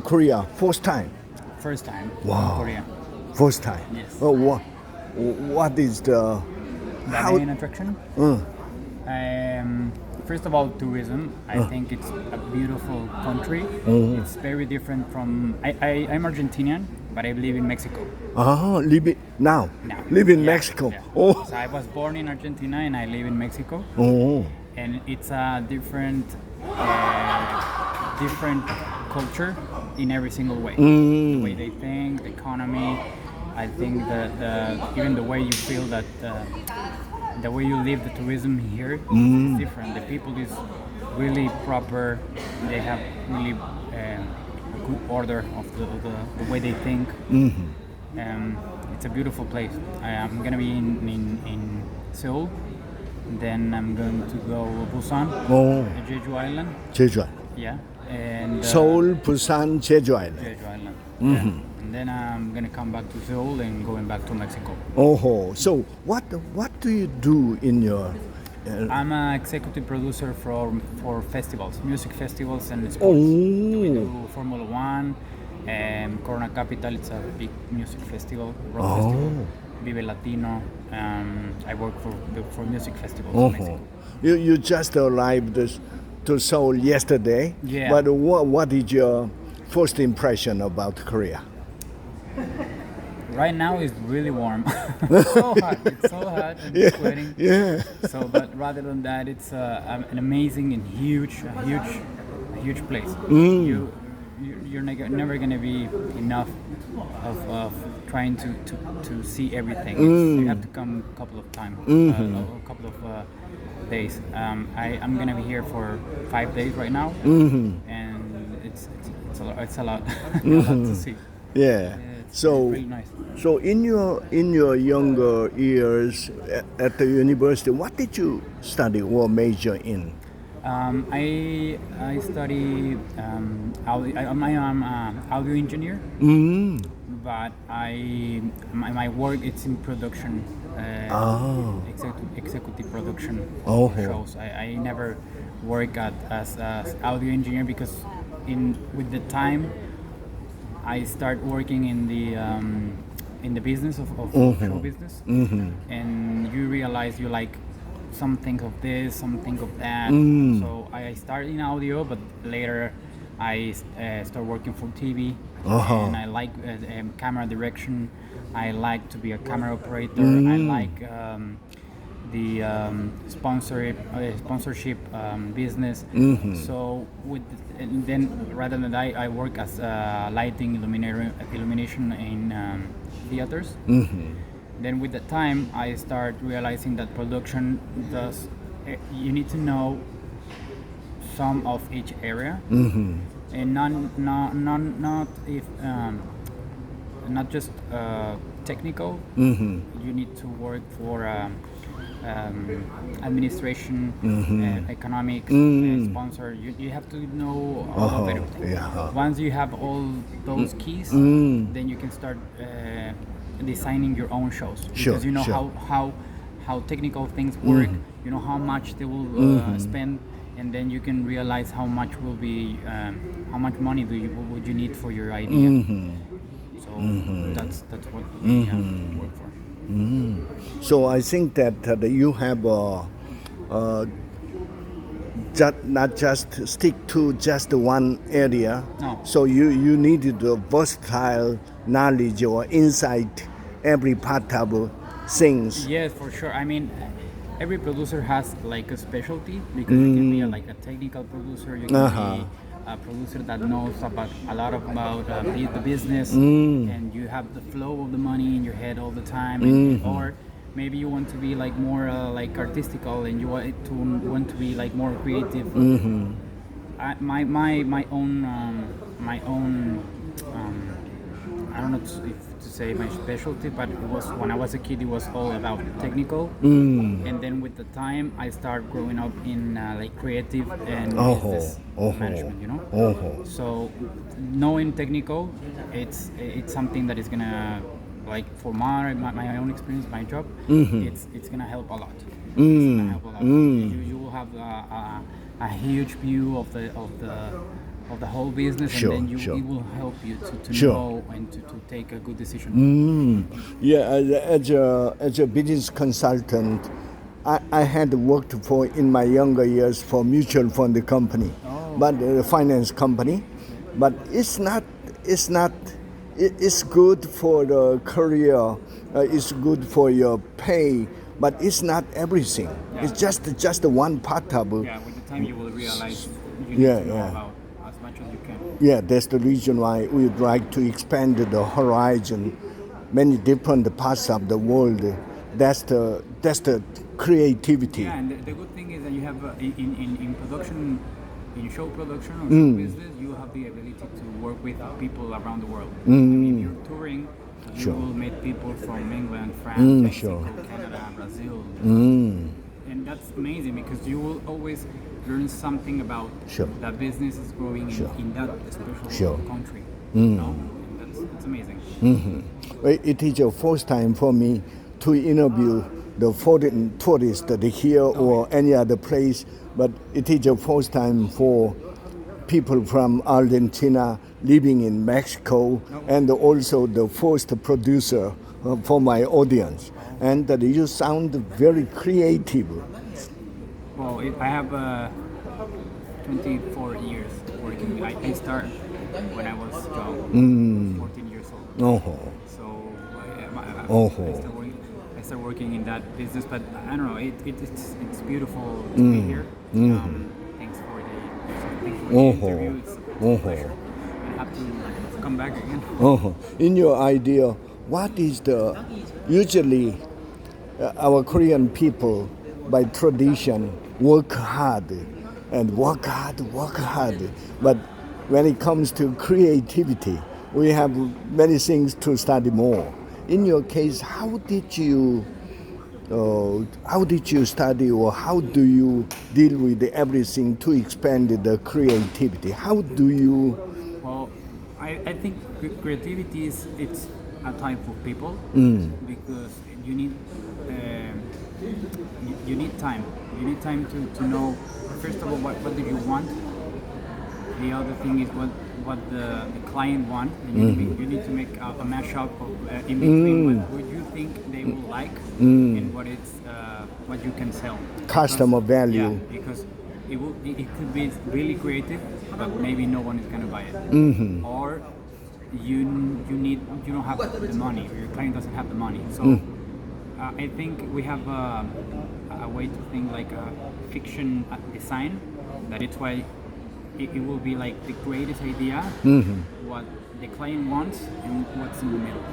Korea first time. First time Wow. in Korea. First time. Yes. What is the The main attraction? First of all, tourism. I think it's a beautiful country. It's very different from. I'm Argentinian, but I live in Mexico live now. now. Live in Yeah, Mexico. yeah. Oh. So I was born in Argentina and I live in Mexico, Oh. and it's a different culture in every single way. The way they think, the economy. I think even the way you feel that. The way you live the tourism here is different. The people is really proper. They have really a good order of the way they think. It's a beautiful place. I'm gonna be in Seoul. Then I'm going to go Busan, Jeju Island. Jeju. Yeah, and Seoul, Busan, Jeju Island. Jeju Island. Yeah. And then I'm gonna come back to Seoul and going back to Mexico. Oh, so what do you do in your? I'm an executive producer for festivals, music festivals and sports. Oh. We do Formula One, Corona Capital. It's a big music festival, rock festival. Vive Latino. I work for music festivals in Mexico. You just arrived to Seoul yesterday. Yeah. But what is your first impression about Korea? Right now it's really warm. It's so hot. It's so hot and sweating. Yeah. So, but rather than that, it's an amazing and huge place. You're never gonna be enough of trying to see everything. You have to come a couple of times, a couple of days. I'm gonna be here for 5 days right now, and it's a lot. It's a lot to see. Yeah. It's So really nice. so in your younger years at the university, what did you study or major in? I study audio. I'm an audio engineer, but my work it's in production, executive production of shows. I never work as audio engineer because with the time I start working in the business of show business, and you realize you like some things of this, some things of that. So I started in audio, but later I start working for TV, and I like camera direction. I like to be a camera operator. I like the sponsorship business. So and then rather than that, I work as lighting illumination in theaters. Then with the time, I start realizing that production you need to know some of each area, and not just technical. You need to work for administration, economics, sponsor. You have to know all of everything. Yeah. Once you have all those keys, then you can start designing your own shows, because you know how technical things work. You know how much they will spend, and then you can realize how much will be how much money would you need for your idea. So that's what we work for. So I think that you have not just stick to just one area. No. So you needed a versatile knowledge or insight every part of things. Yes, for sure. I mean, every producer has like a specialty, because you can be like a technical producer. You can be a producer that knows a lot about the business, and you have the flow of the money in your head all the time, or maybe you want to be like more like artistical, and you want to be like more creative. My own I don't know if to say my specialty, but it was when I was a kid. It was all about technical, and then with the time, I started growing up in like creative and business management. You know, so knowing technical, it's something that is gonna, like, for my own experience, my job, it's gonna help a lot. It's gonna help a lot. You will have a huge view of of the whole business, Sure, and then sure. it will help you to Sure. know and to take a good decision. Yeah, as a business consultant, I had worked for in my younger years for mutual fund company, Oh. but finance company, but it's good for the career, it's good for your pay, but it's not everything. Yeah. It's just one part of it. Yeah, with the time you will realize you need Yeah, to know yeah. about as much as you can. Yeah, that's the reason why we would like to expand the horizon, many different parts of the world. That's the creativity. Yeah, and the good thing is that you have in production, in show production or show business, you have the ability to work with people around the world. I mean, you're touring, you Sure. will meet people from England, France, Mexico, sure. Canada, Brazil. And that's amazing because you will always learn something about Sure. that business is growing Sure. in that special Sure. country. You know? And that's amazing. It is the first time for me to interview the foreign tourists here or any other place, but it is the first time for people from Argentina living in Mexico, and also the first producer for my audience. And you sound very creative. Well, I have 24 years working. I started when I was young, 14 years old. Oh, So I Oh. I started working in that business, but I don't know. It's beautiful to be here. Thanks for the interview. It's a pleasure. I have to come back again. In your idea, what is the usually our Korean people by tradition work hard and work hard, but when it comes to creativity, we have many things to study more. In your case, how did you study, or how do you deal with everything to expand the creativity? How do you? Well, I think creativity is it's a type of people because you need you need time. You need time to know first of all what do you want. The other thing is what the client want. And you need to make a mashup of in between what you think they will like and what you can sell. Customer Because- value. Yeah, because it could be really creative, but maybe no one is gonna buy it. Or you don't have the money, or your client doesn't have the money. So I think we have a way to think like a fiction design. That it's why it will be like the greatest idea, what the client wants, and what's in the middle.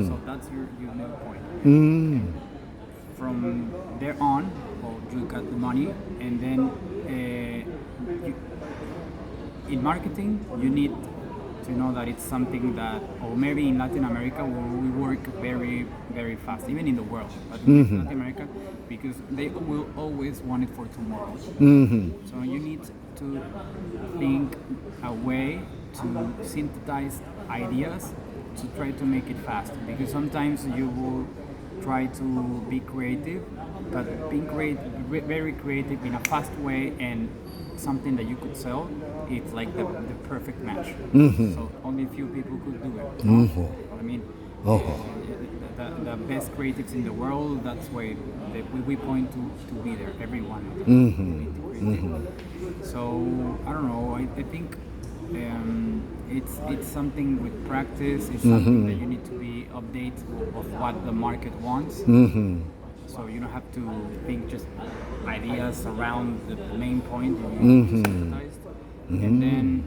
So that's your middle point. From there on, well, you got the money, and then in marketing, you need to know that it's something that, or maybe in Latin America, where we work very, very fast, even in the world, but in Latin America, because they will always want it for tomorrow. So you need to think a way to synthesize ideas to try to make it fast, because sometimes you will try to be creative, but being very creative in a fast way and something that you could sell, it's like the perfect match. So only a few people could do it. I mean, the best creatives in the world, that's why we point to be there, everyone. So I don't know, I think it's something with practice, it's something that you need to be updated of what the market wants. So you don't have to think just ideas around the main point that you synthesized. And then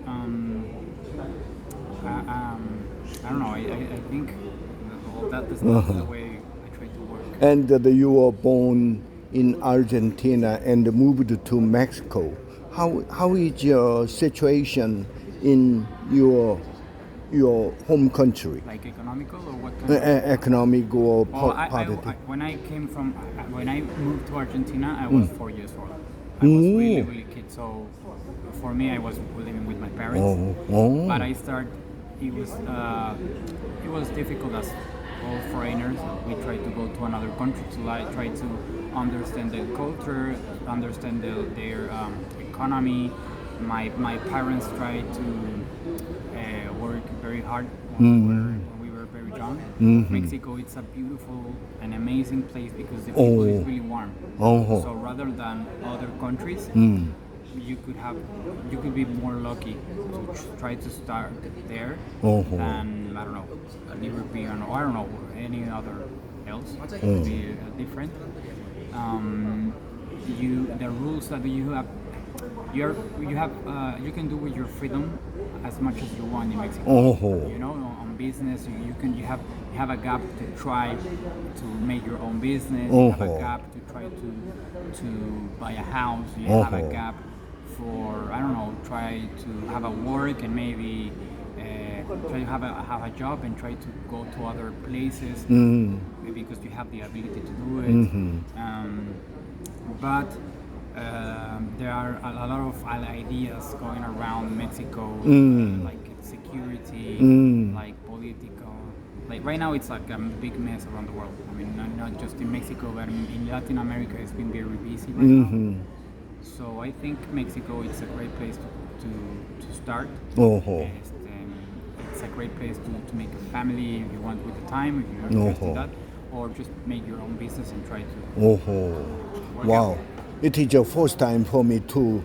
I don't know, I think that's the way I try to work. And you were born in Argentina and moved to Mexico. How is your situation in your home country? Like economical or what kind of? Economic or Well, politics? when I moved to Argentina, I was 4 years old. I was really, really kid. So for me, I was living with my parents. But it was difficult as all foreigners. We tried to go to another country to try to understand their culture, understand their economy, my parents tried to work very hard when we were very young. Mexico, it's a beautiful and amazing place because the people is really warm. Oh. So rather than other countries, you could be more lucky to try to start there than, I don't know, an European or I don't know any other else. It could be different. The rules that you have. You can do with your freedom as much as you want in Mexico. You know, on business, you have a gap to try to make your own business. You have a gap to try to buy a house. You have a gap for, I don't know, try to have a work and maybe try to have a job and try to go to other places because you have the ability to do it. But there are a lot of ideas going around Mexico, like security, like political. Like right now, it's like a big mess around the world. I mean, not just in Mexico, but in Latin America, it's been very busy right now. So I think Mexico is a great place to start. It's a great place to make a family if you want with the time, if you're interested in that, or just make your own business and try to. Work Wow. out. It is the first time for me to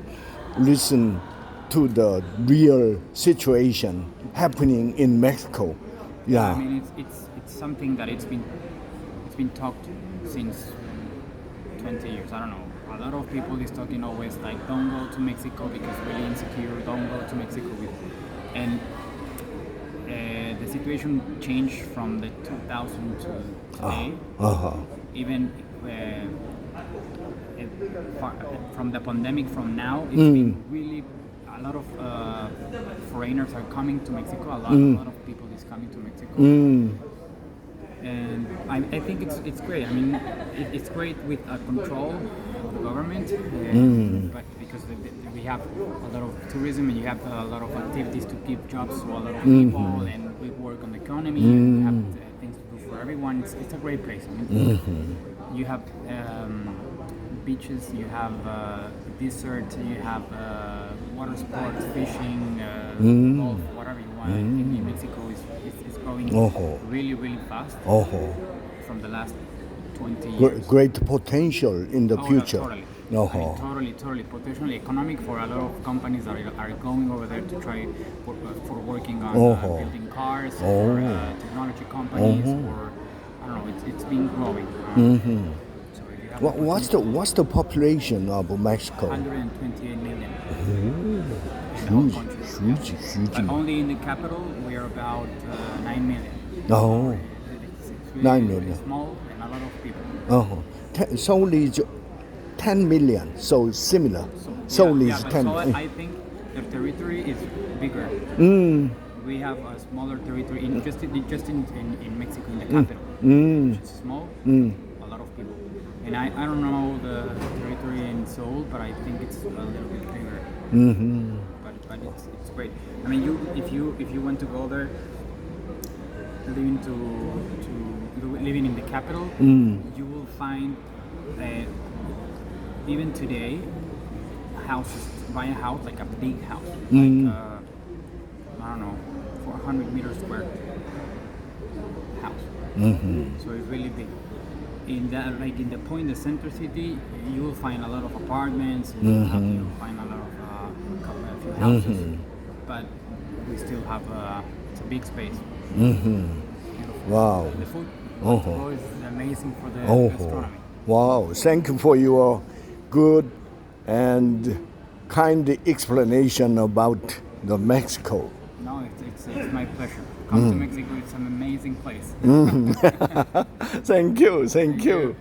listen to the real situation happening in Mexico. Yeah. I mean, it's something that it's been talked since 20 years. I don't know. A lot of people is talking always like, don't go to Mexico because really insecure. Don't go to Mexico and the situation changed from the 2000 to today. Even from the pandemic from now, it's been really a lot of foreigners are coming to Mexico. A lot of people is coming to Mexico. And I think it's great. I mean, it's great with control of the government, but because we have a lot of tourism and you have a lot of activities to give jobs to a lot of people, and we work on the economy. And we have things to do for everyone. It's a great place. I mean, you have beaches, you have desert, you have water sports, fishing, golf, whatever you want. I think Mexico is growing really, really fast from the last 20 years. Great potential in the future. Totally. I mean, totally. Potentially economic for a lot of companies that are going over there to try for working on building cars, for technology companies, or I don't know. It's been growing. So if you have What's the population of Mexico? 128 million. In the whole country. Huge. But only in the capital we are about 9 million. It's really 9 million. small and a lot of people. It's only 10 million, so similar. Only but 10. so I think the territory is bigger. We have a smaller territory in Mexico, in the capital, which is small, a lot of people. And I don't know the territory in Seoul, but I think it's a little bit bigger. But it's great. I mean, if you want to go there, living in the capital, you will find even today houses, buy a house like a big house, like I don't know, 400 meters square house. So it's really big. In the point, the center city, you will find a lot of apartments. You'll find a lot of a few houses, but we still have it's a big space. Wow. And the food is amazing for the gastronomy. Wow. Thank you for your good and kind explanation about the Mexico. No, it's my pleasure. Come to Mexico. It's an amazing place. Thank you.